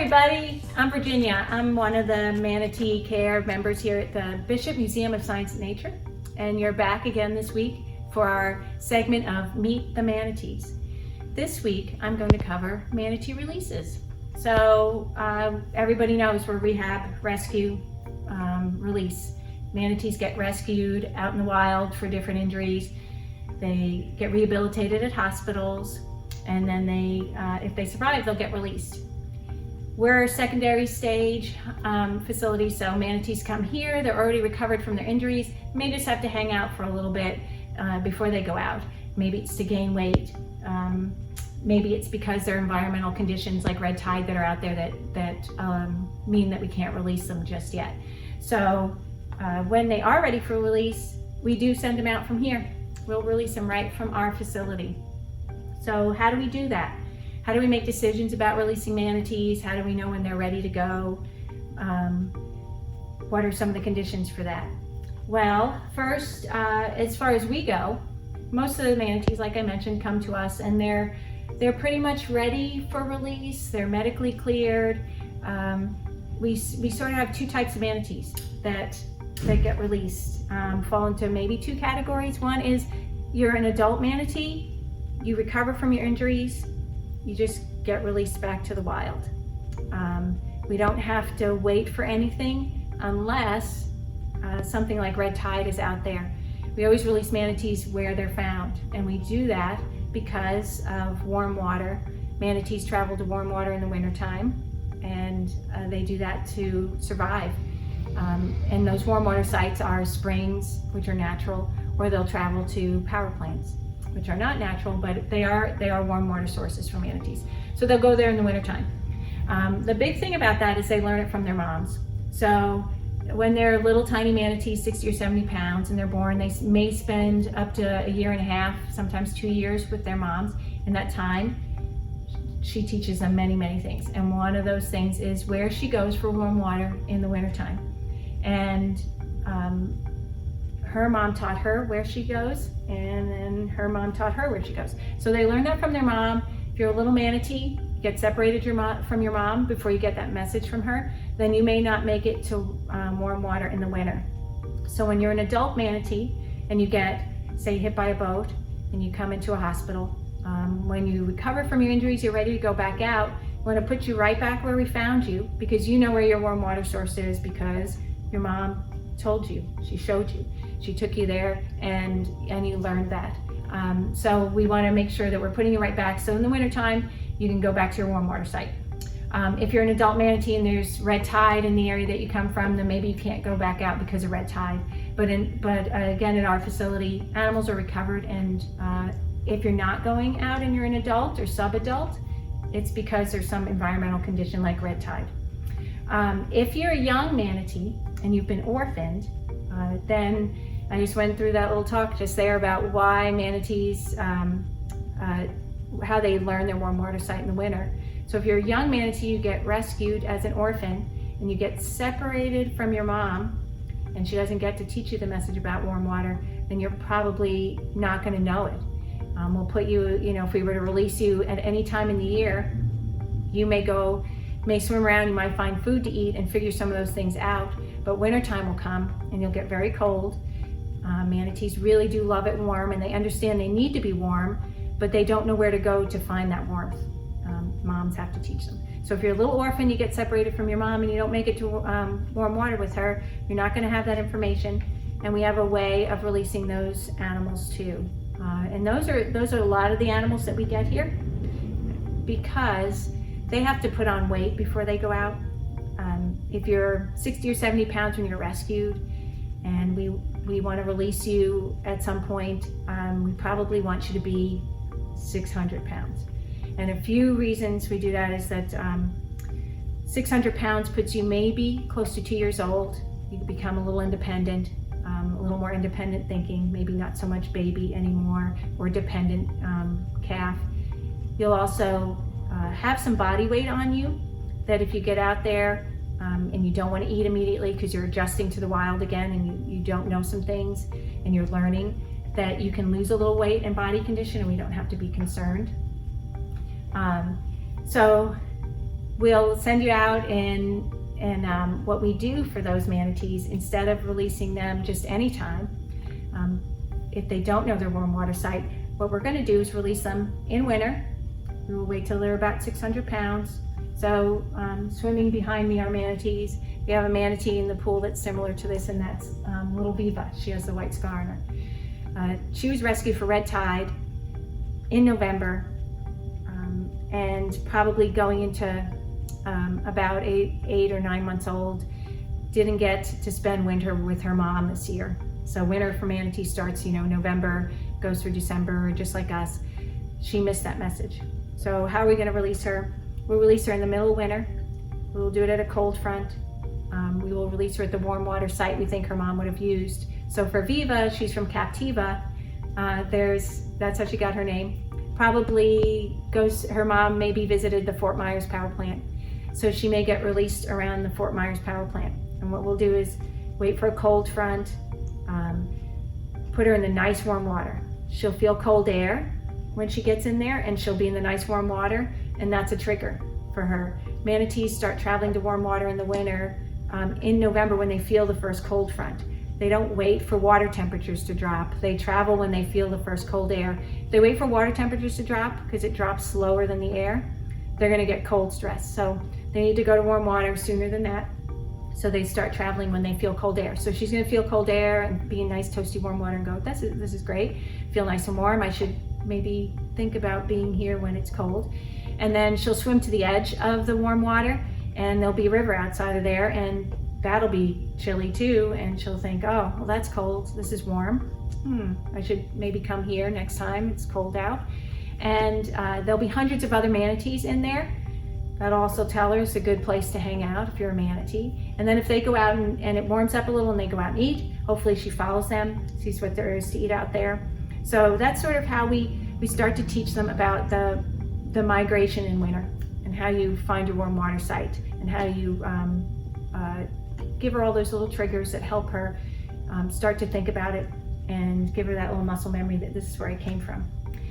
everybody, I'm Virginia. I'm one of the Manatee Care members here at the Bishop Museum of Science and Nature, and you're back again this week for our segment of Meet the Manatees. This week I'm going to cover manatee releases. So everybody knows we're rehab, rescue, release. Manatees get rescued out in the wild for different injuries. They get rehabilitated at hospitals, and then if they survive, they'll get released. We're a secondary stage facility, so manatees come here, they're already recovered from their injuries, may just have to hang out for a little bit before they go out. Maybe it's to gain weight, maybe it's because there are environmental conditions like red tide that are out there that mean that we can't release them just yet. So when they are ready for release, we do send them out from here. We'll release them right from our facility. So how do we do that? How do we make decisions about releasing manatees? How do we know when they're ready to go? What are some of the conditions for that? Well, first, as far as we go, most of the manatees, like I mentioned, come to us and they're pretty much ready for release. They're medically cleared. We sort of have two types of manatees that get released, fall into maybe two categories. One is you're an adult manatee, you recover from your injuries, you just get released back to the wild. We don't have to wait for anything unless something like red tide is out there. We always release manatees where they're found, and we do that because of warm water. Manatees travel to warm water in the wintertime, and they do that to survive. And those warm water sites are springs, which are natural, or they'll travel to power plants, which are not natural, but they are warm water sources for manatees. So they'll go there in the wintertime. The big thing about that is they learn it from their moms. So when they're little tiny manatees, 60 or 70 pounds, and they're born, they may spend up to a year and a half, sometimes 2 years with their moms. In that time, she teaches them many, many things. And one of those things is where she goes for warm water in the wintertime. And her mom taught her where she goes, and then her mom taught her where she goes. So they learn that from their mom. If you're a little manatee, you get separated from your mom before you get that message from her, then you may not make it to warm water in the winter. So when you're an adult manatee and you get, say, hit by a boat and you come into a hospital, when you recover from your injuries, you're ready to go back out, we want to put you right back where we found you, because you know where your warm water source is, because your mom told you, she showed you, she took you there, and you learned that. So we want to make sure that we're putting you right back. So in the wintertime, you can go back to your warm water site. If you're an adult manatee and there's red tide in the area that you come from, then maybe you can't go back out because of red tide. But again, at our facility, animals are recovered, and if you're not going out and you're an adult or sub-adult, it's because there's some environmental condition like red tide. If you're a young manatee and you've been orphaned, then I just went through that little talk just there about why manatees, how they learn their warm water site in the winter. So if you're a young manatee, you get rescued as an orphan and you get separated from your mom, and she doesn't get to teach you the message about warm water, then you're probably not going to know it. We'll put you, if we were to release you at any time in the year, you may swim around, you might find food to eat and figure some of those things out, but wintertime will come and you'll get very cold. Manatees really do love it warm, and they understand they need to be warm, but they don't know where to go to find that warmth. Moms have to teach them. So if you're a little orphan, you get separated from your mom and you don't make it to warm water with her, you're not going to have that information, and we have a way of releasing those animals too. And those are a lot of the animals that we get here, because they have to put on weight before they go out. If you're 60 or 70 pounds when you're rescued, and we want to release you at some point, we probably want you to be 600 pounds. And a few reasons we do that is that 600 pounds puts you maybe close to 2 years old. You can become a little independent, a little more independent thinking, maybe not so much baby anymore, or dependent calf. You'll also have some body weight on you, that if you get out there and you don't want to eat immediately because you're adjusting to the wild again, and you don't know some things and you're learning, that you can lose a little weight and body condition, and we don't have to be concerned. So we'll send you out, and what we do for those manatees, instead of releasing them just anytime, if they don't know their warm water site, what we're going to do is release them in winter. We will wait till they're about 600 pounds. So swimming behind me are manatees. We have a manatee in the pool that's similar to this, and that's little Viva. She has the white scar on her. She was rescued for red tide in November, and probably going into about 8 or 9 months old. Didn't get to spend winter with her mom this year. So winter for manatee starts, November, goes through December, just like us. She missed that message. So how are we going to release her? We'll release her in the middle of winter. We'll do it at a cold front. We will release her at the warm water site we think her mom would have used. So for Viva, she's from Captiva. That's how she got her name. Probably her mom maybe visited the Fort Myers power plant. So she may get released around the Fort Myers power plant. And what we'll do is wait for a cold front, put her in the nice warm water. She'll feel cold air when she gets in there, and she'll be in the nice warm water, and that's a trigger for her. Manatees start traveling to warm water in the winter in November when they feel the first cold front. They don't wait for water temperatures to drop. They travel when they feel the first cold air. If they wait for water temperatures to drop, because it drops slower than the air, they're going to get cold stress. So they need to go to warm water sooner than that. So they start traveling when they feel cold air. So she's going to feel cold air and be in nice toasty warm water and go, this is great. Feel nice and warm. I should maybe think about being here when it's cold. And then she'll swim to the edge of the warm water, and there'll be a river outside of there, and that'll be chilly too. And she'll think, oh, well, that's cold. This is warm. I should maybe come here next time it's cold out. And there'll be hundreds of other manatees in there. That'll also tell her it's a good place to hang out if you're a manatee. And then if they go out and it warms up a little and they go out and eat, hopefully she follows them, sees what there is to eat out there. So that's sort of how we start to teach them about the migration in winter, and how you find your warm water site, and how you give her all those little triggers that help her start to think about it, and give her that little muscle memory that this is where I came from.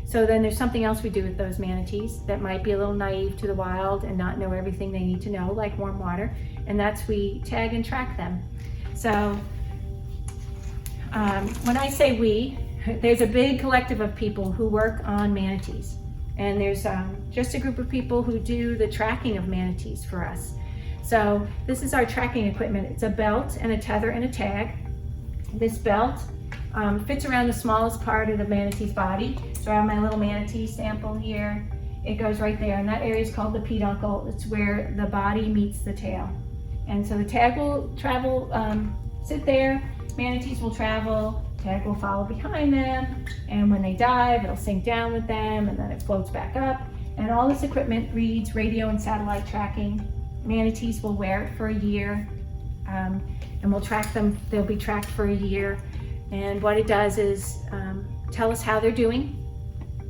So then there's something else we do with those manatees that might be a little naive to the wild and not know everything they need to know, like warm water, and that's we tag and track them. So when I say we, there's a big collective of people who work on manatees, and there's just a group of people who do the tracking of manatees for us. So this is our tracking equipment. It's a belt and a tether and a tag. This belt fits around the smallest part of the manatee's body. So I have my little manatee sample here. It goes right there, and that area is called the peduncle. It's where the body meets the tail. And so the tag will travel, sit there, manatees will travel, tag will follow behind them, and when they dive, it'll sink down with them, and then it floats back up. And all this equipment reads radio and satellite tracking. Manatees will wear it for a year, and we'll track them. They'll be tracked for a year. And what it does is tell us how they're doing,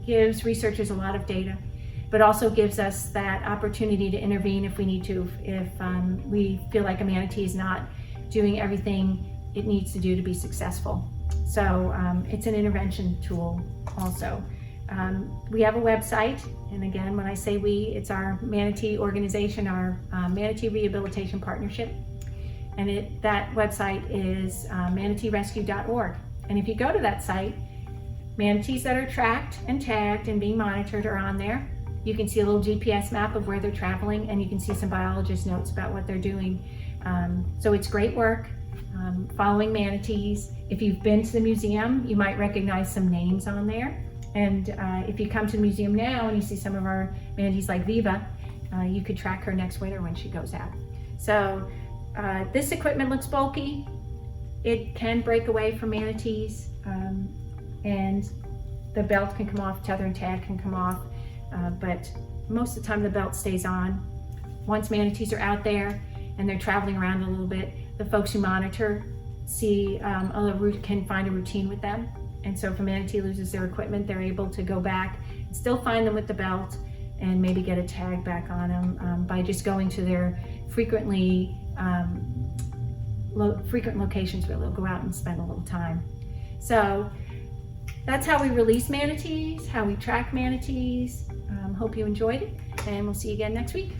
gives researchers a lot of data, but also gives us that opportunity to intervene if we need to, if we feel like a manatee is not doing everything it needs to do to be successful. So it's an intervention tool also. We have a website, and again, when I say we, it's our manatee organization, our Manatee Rehabilitation Partnership. And that website is manateerescue.org. And if you go to that site, manatees that are tracked and tagged and being monitored are on there. You can see a little GPS map of where they're traveling, and you can see some biologist notes about what they're doing. So it's great work following manatees. If you've been to the museum, you might recognize some names on there. And if you come to the museum now and you see some of our manatees like Viva, you could track her next winter when she goes out. So this equipment looks bulky. It can break away from manatees, and the belt can come off, tether and tag can come off, but most of the time the belt stays on. Once manatees are out there and they're traveling around a little bit, the folks who monitor can find a routine with them. And so if a manatee loses their equipment, they're able to go back and still find them with the belt and maybe get a tag back on them by just going to their frequent locations where they'll go out and spend a little time. So that's how we release manatees, how we track manatees. Hope you enjoyed it, and we'll see you again next week.